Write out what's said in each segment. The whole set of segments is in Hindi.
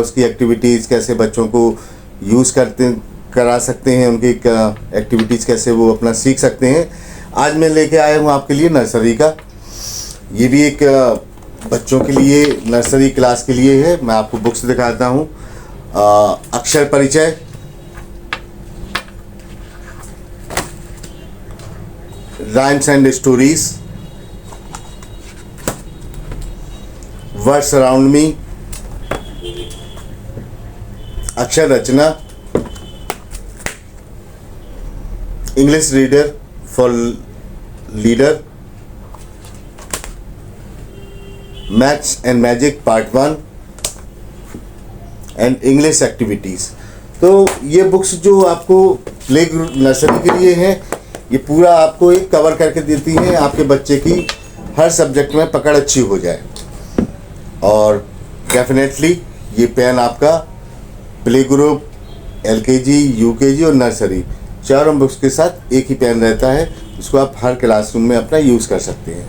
उसकी एक्टिविटीज़ कैसे बच्चों को यूज़ करा सकते हैं, उनकी एक्टिविटीज़ कैसे वो अपना सीख सकते हैं। आज मैं लेके आया हूँ आपके लिए नर्सरी का। ये भी एक बच्चों के लिए नर्सरी क्लास के लिए है। मैं आपको बुक्स दिखाता हूँ। Akshar Parichay, rhymes and stories, words around me, Akshar Rachna, English reader for leader, maths and magic part 1 and English activities. तो ये बुक्स जो आपको प्ले नर्सरी के लिए हैं, ये पूरा आपको एक कवर करके देती हैं, आपके बच्चे की हर सब्जेक्ट में पकड़ अच्छी हो जाए। और डेफिनेटली ये पेन आपका प्ले ग्रुप, LKG, UKG और नर्सरी चारों बुक्स के साथ एक ही पेन रहता है। इसको आप हर क्लासरूम में अपना यूज़ कर सकते हैं।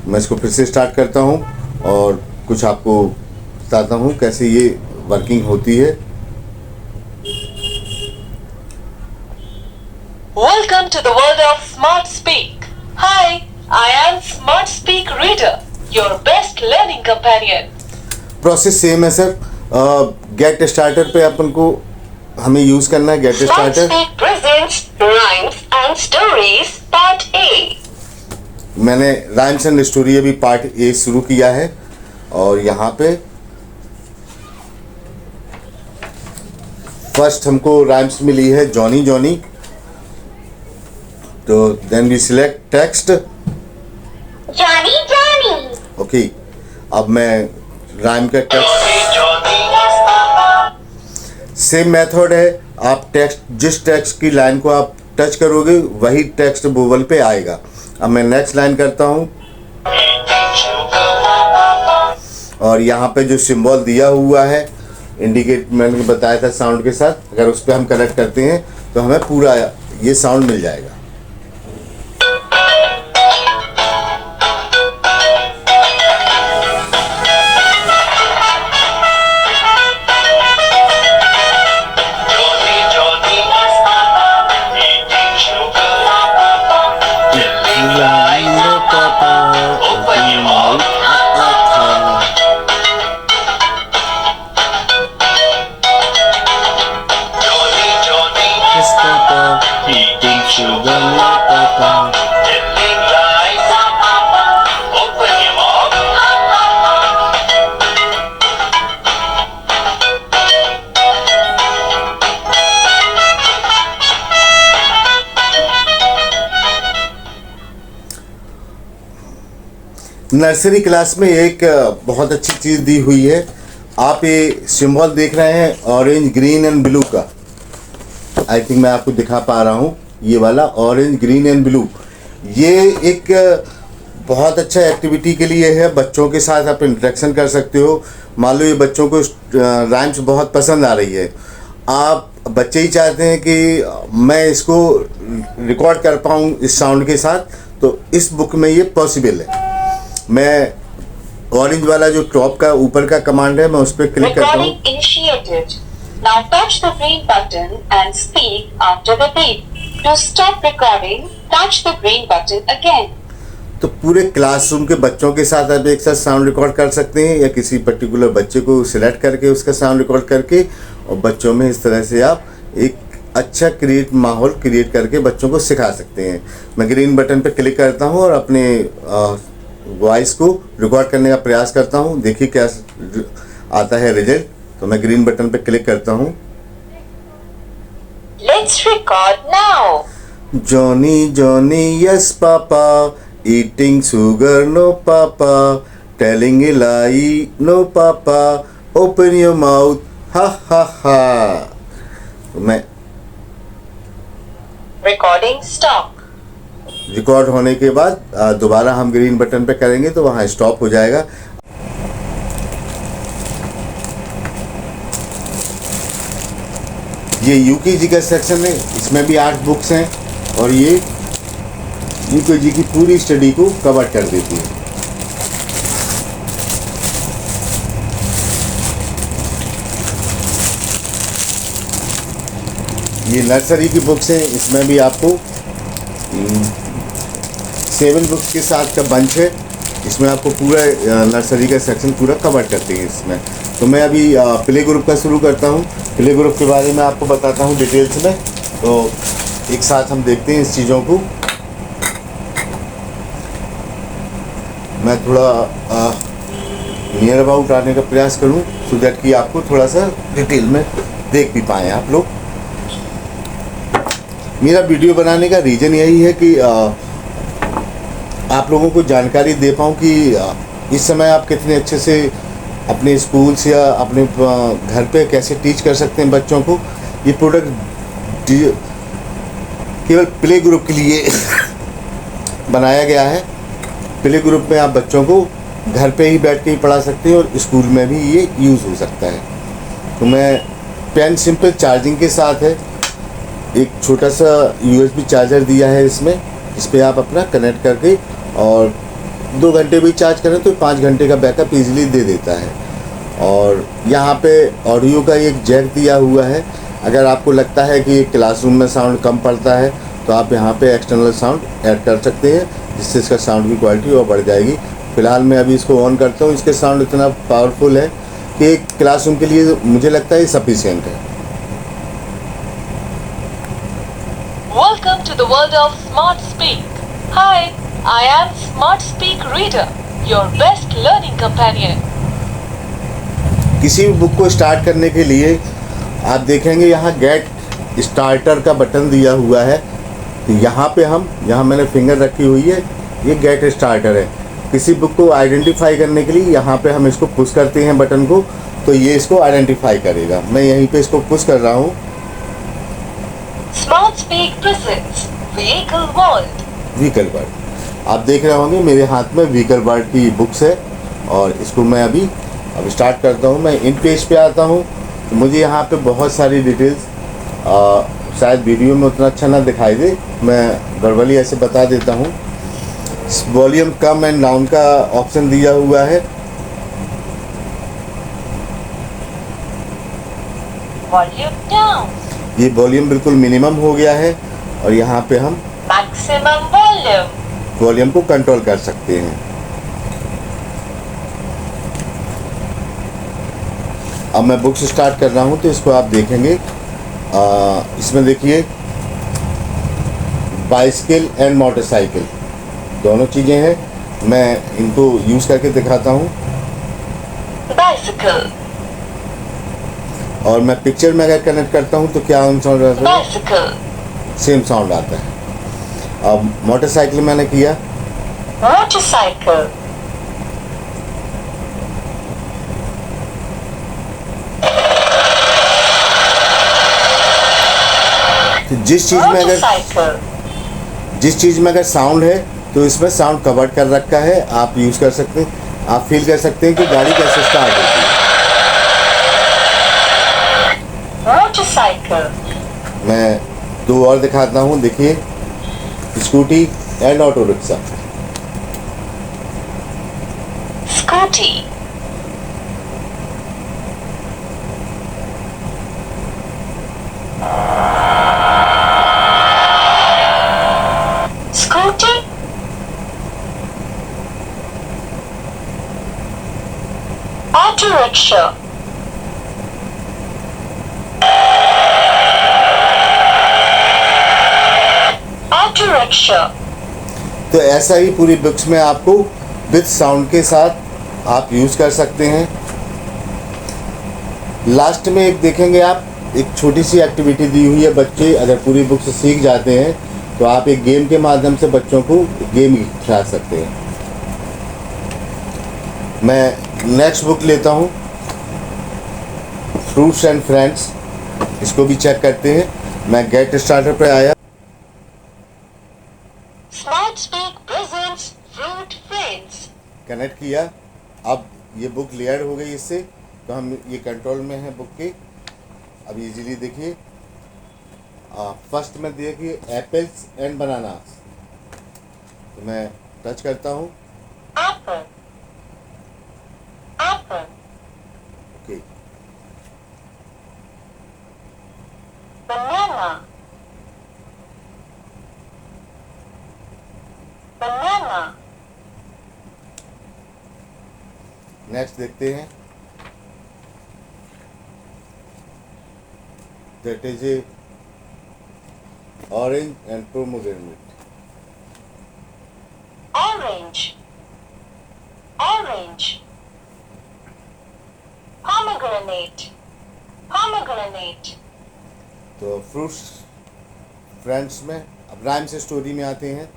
मैं इसको फिर से स्टार्ट करता हूँ और कुछ आपको बताता हूँ कैसे ये वर्किंग होती है। Welcome to the world of Smart Speak. Hi, I am Smart Speak Reader, your best learning companion. Process same है सर। गेट स्टार्टर पे अपन को हमें यूज़ करना है। Get Smart starter Speak presents Rhymes and Stories Part A. मैंने राइम्स एंड स्टोरी अभी पार्ट A शुरू किया है और यहाँ पे फर्स्ट हमको राइम्स मिली है जॉनी जॉनी। तो then we select text. Johnny, Johnny. Okay, अब मैं राइम का टेक्स्ट, सेम मेथड है। आप टेक्स्ट, जिस टेक्स्ट की लाइन को आप टच करोगे वही टेक्स्ट वोवल पे आएगा। अब मैं नेक्स्ट लाइन करता हूँ और यहाँ पे जो सिंबल दिया हुआ है इंडिकेट, मैंने बताया था साउंड के साथ, अगर उस पर हम कनेक्ट करते हैं तो हमें पूरा ये साउंड मिल जाएगा। नर्सरी क्लास में एक बहुत अच्छी चीज़ दी हुई है। आप ये सिंबल देख रहे हैं ऑरेंज, ग्रीन एंड ब्लू का। आई थिंक मैं आपको दिखा पा रहा हूँ, ये वाला ऑरेंज, ग्रीन एंड ब्लू। ये एक बहुत अच्छा एक्टिविटी के लिए है। बच्चों के साथ आप इंटरेक्शन कर सकते हो। मान लो ये बच्चों को राइम्स बहुत पसंद आ रही है, आप बच्चे ही चाहते हैं कि मैं इसको रिकॉर्ड कर पाऊँ इस साउंड के साथ, तो इस बुक में ये पॉसिबल है। मैं ऑरेंज वाला जो टॉप का ऊपर का कमांड है, मैं उस पर क्लिक करता हूँ। Recording initiated. Now touch the green button and speak after the beep. To stop recording, touch the green button again. तो पूरे क्लासरूम के बच्चों के साथ आप एक साथ साउंड रिकॉर्ड कर सकते हैं, या किसी पर्टिकुलर बच्चे को सिलेक्ट करके उसका साउंड रिकॉर्ड करके, और बच्चों में इस तरह से आप एक अच्छा माहौल क्रिएट करके बच्चों को सिखा सकते हैं। मैं ग्रीन बटन पर क्लिक करता हूँ और अपने वॉइस को रिकॉर्ड करने का प्रयास करता हूँ। देखिए क्या आता है रिजल्ट। तो मैं ग्रीन बटन पे क्लिक करता हूँ। Let's record now. Johnny Johnny yes papa, eating sugar no papa, telling a lie no papa, open your mouth ha ha हा। तो मैं Recording stop. रिकॉर्ड होने के बाद दोबारा हम ग्रीन बटन पे करेंगे तो वहाँ स्टॉप हो जाएगा। ये UKG का सेक्शन है, इसमें भी 8 बुक्स हैं और ये UKG की पूरी स्टडी को कवर कर देती है। ये नर्सरी की बुक्स हैं, इसमें भी आपको 7 बुक्स के साथ का बंच है। इसमें आपको पूरा नर्सरी का सेक्शन पूरा कवर करते हैं इसमें। तो मैं अभी प्ले ग्रुप का शुरू करता हूँ। प्ले ग्रुप के बारे में आपको बताता हूँ डिटेल्स में। तो एक साथ हम देखते हैं इस चीज़ों को। मैं थोड़ा नियर अबाउट आने का प्रयास करूँ सो दैट कि आपको थोड़ा सा डिटेल में देख भी पाएँ आप लोग। मेरा वीडियो बनाने का रीज़न यही है कि आप लोगों को जानकारी दे पाऊँ कि इस समय आप कितने अच्छे से अपने स्कूल्स या अपने घर पे कैसे टीच कर सकते हैं बच्चों को। ये प्रोडक्ट केवल प्ले ग्रुप के लिए बनाया गया है। प्ले ग्रुप में आप बच्चों को घर पे ही बैठ के ही पढ़ा सकते हैं और स्कूल में भी ये यूज़ हो सकता है। तो मैं पेन सिंपल चार्जिंग के साथ है। एक छोटा सा USB चार्जर दिया है इसमें, इस पर आप अपना कनेक्ट करके और 2 घंटे भी चार्ज करें तो 5 घंटे का बैकअप इजीली दे देता है। और यहाँ पे ऑडियो का एक जैक दिया हुआ है। अगर आपको लगता है कि क्लासरूम में साउंड कम पड़ता है तो आप यहाँ पे एक्सटर्नल साउंड ऐड कर सकते हैं, जिससे इसका साउंड की क्वालिटी और बढ़ जाएगी। फ़िलहाल मैं अभी इसको ऑन करता हूँ। इसके साउंड इतना पावरफुल है कि क्लासरूम के लिए मुझे लगता है सफिशिएंट है। Welcome to the world of Smart Speak. Hi, I am Smart Speak Reader, your best learning companion. किसी भी बुक को स्टार्ट करने के लिए आप देखेंगे यहाँ गेट स्टार्टर का बटन दिया हुआ है। तो यहाँ मैंने फिंगर रखी हुई है, ये गेट स्टार्टर है। किसी बुक को आइडेंटिफाई करने के लिए यहाँ पे हम इसको पुश करते हैं बटन को, तो ये इसको आइडेंटिफाई करेगा। मैं यहीं पे इसको पुश कर रहा हूँ। Smart Speak presents Vehicle World. Vehicle word आप देख रहे होंगे मेरे हाथ में व्हीकल वर्ड की बुक्स है और इसको मैं अब स्टार्ट करता हूँ। मैं इन पेज पे आता हूँ तो मुझे यहाँ पे बहुत सारी डिटेल्स शायद वीडियो में उतना अच्छा ना दिखाई दे, मैं वर्बली ऐसे बता देता हूँ। वॉल्यूम कम एंड डाउन का ऑप्शन दिया हुआ है। Volume down. ये वॉल्यूम बिल्कुल मिनिमम हो गया है और यहाँ पे हम Maximum volume. वॉल्यूम को कंट्रोल कर सकते हैं। अब मैं बुक्स स्टार्ट कर रहा हूँ तो इसको आप देखेंगे। इसमें देखिए बाइसिकल एंड मोटरसाइकिल दोनों चीज़ें हैं। मैं इनको यूज़ करके दिखाता हूँ। Bicycle. और मैं पिक्चर में अगर कनेक्ट करता हूँ तो क्या साउंड आता है? Bicycle. सेम साउंड आता है। अब मोटरसाइकिल मैंने किया, Motorcycle. तो जिस चीज़ में अगर साउंड है तो इसमें साउंड कवर कर रखा है, आप यूज़ कर सकते हैं। आप फील कर सकते हैं कि गाड़ी कैसे स्टार्ट होती है। Motorcycle. मैं 2 और दिखाता हूँ। देखिए scooty and auto rickshaw. Scooty. Scooty. Auto rickshaw. Auto rickshaw. तो ऐसा ही पूरी बुक्स में आपको विद साउंड के साथ आप यूज़ कर सकते हैं। लास्ट में एक देखेंगे आप, एक छोटी सी एक्टिविटी दी हुई है। बच्चे अगर पूरी बुक से सीख जाते हैं तो आप एक गेम के माध्यम से बच्चों को गेम खिला सकते हैं। मैं नेक्स्ट बुक लेता हूँ, फ्रूट्स एंड फ्रेंड्स। इसको भी चेक करते हैं। मैं गेट स्टार्टर पे आया, Smart Speak presents Fruit Friends. Connect किया। अब ये बुक लेयर हो गई इससे, तो हम ये कंट्रोल में है बुक के। अब इजीली देखिए फर्स्ट में देखिए एप्पल्स एंड बनानास। तो मैं टच करता हूँ। Apple. Apple. Okay, Banana. banana, next देखते हैं। That is a orange and pomegranate. orange, orange, pomegranate, pomegranate, तो फ्रूट्स फ्रेंड्स में अब राइम से स्टोरी में आते हैं।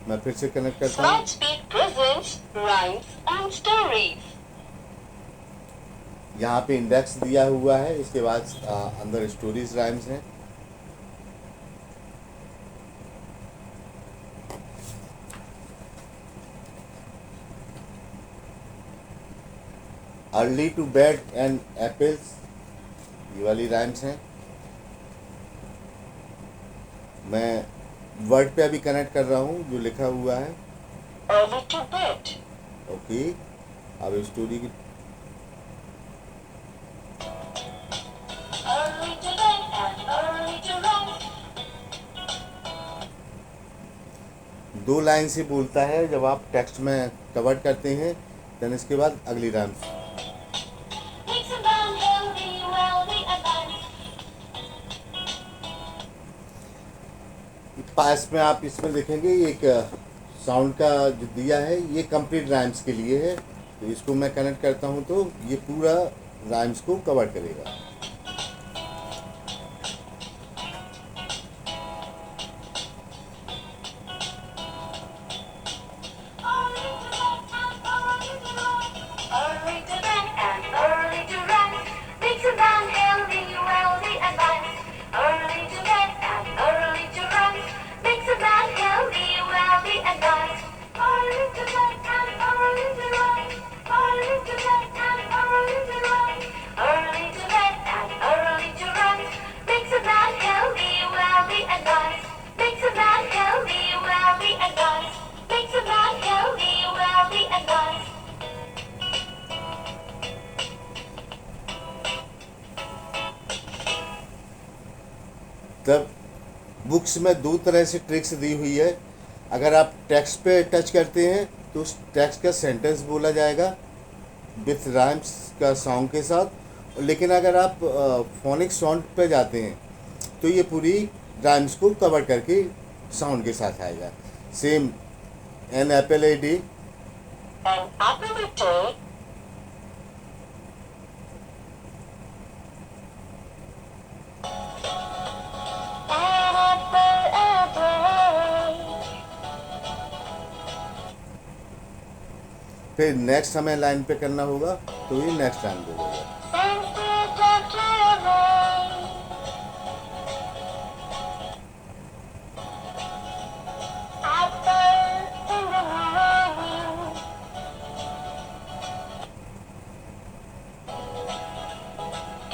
मैं फिर से कनेक्ट करता हूँ। Smart Speak presents rhymes and stories. यहाँ पे इंडेक्स दिया हुआ है, इसके बाद अंदर स्टोरीज राइम्स हैं। Early to bed and apples, ये वाली राइम्स हैं। मैं वर्ड पे अभी कनेक्ट कर रहा हूँ जो लिखा हुआ है। Early to bed. ओके, अब स्टोरी की Early to bed and early to rise. दो लाइन से बोलता है जब आप टेक्स्ट में कवर करते हैं, देन इसके बाद अगली rhymes. Makes a man healthy, wealthy and nice. पास में आप इसमें देखेंगे एक साउंड का जो दिया है, ये कंप्लीट राइम्स के लिए है। तो इसको मैं कनेक्ट करता हूँ तो ये पूरा राइम्स को कवर करेगा। Early to bed and early to rise. Makes a man healthy, wealthy and nice. Early to bed and early to rise. Makes a man healthy, wealthy and nice. Early to bed and early to rise. Early to bed and early to rise. Early to bed and early to rise. Makes a man healthy, wealthy and nice. Makes a man healthy, wealthy and nice. Makes a man healthy, wealthy and nice. तब बुक्स में दो तरह से ट्रिक्स दी हुई है। अगर आप टेक्स्ट पे टच करते हैं तो उस टेक्स्ट का सेंटेंस बोला जाएगा विथ राइम्स का सॉन्ग के साथ, लेकिन अगर आप फोनिक साउंड पे जाते हैं तो ये पूरी राइम्स को कवर करके साउंड के साथ आएगा। Same an apple a day, An apple a day. An apple a day. फिर नेक्स्ट हमें लाइन पे करना होगा तो ये नेक्स्ट लाइन बोलेगा। Sends the doctor away. Apple in the morning.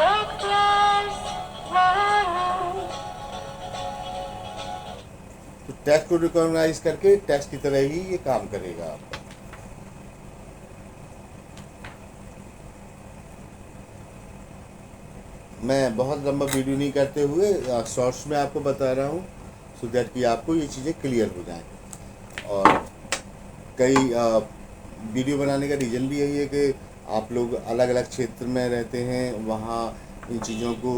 Doctor's warning. तो टेक्स्ट को रिकॉग्नाइज करके टेक्स्ट की तरह ही ये काम करेगा आपका। मैं बहुत लंबा वीडियो नहीं करते हुए शॉर्ट्स में आपको बता रहा हूँ सो दैट कि आपको ये चीज़ें क्लियर हो जाएं। और कई वीडियो बनाने का रीज़न भी यही है कि आप लोग अलग अलग क्षेत्र में रहते हैं, वहाँ इन चीज़ों को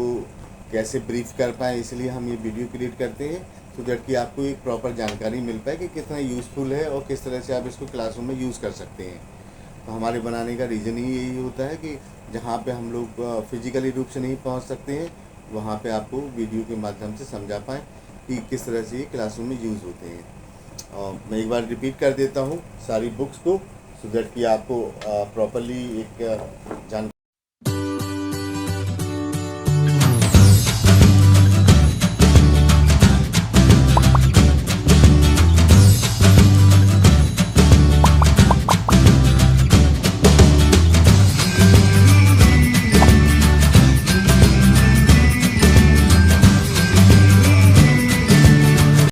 कैसे ब्रीफ कर पाएँ, इसलिए हम ये वीडियो क्रिएट करते हैं सो दैट कि आपको एक प्रॉपर जानकारी मिल पाए कि कितना यूज़फुल है और किस तरह से आप इसको क्लासरूम में यूज़ कर सकते हैं। तो हमारे बनाने का रीज़न ही यही होता है कि जहाँ पे हम लोग फिजिकली रूप से नहीं पहुँच सकते हैं, वहाँ पे आपको वीडियो के माध्यम से समझा पाएँ कि किस तरह से ये क्लासरूम में यूज़ होते हैं। और मैं एक बार रिपीट कर देता हूँ सारी बुक्स को सो दैट कि आपको प्रॉपरली एक जान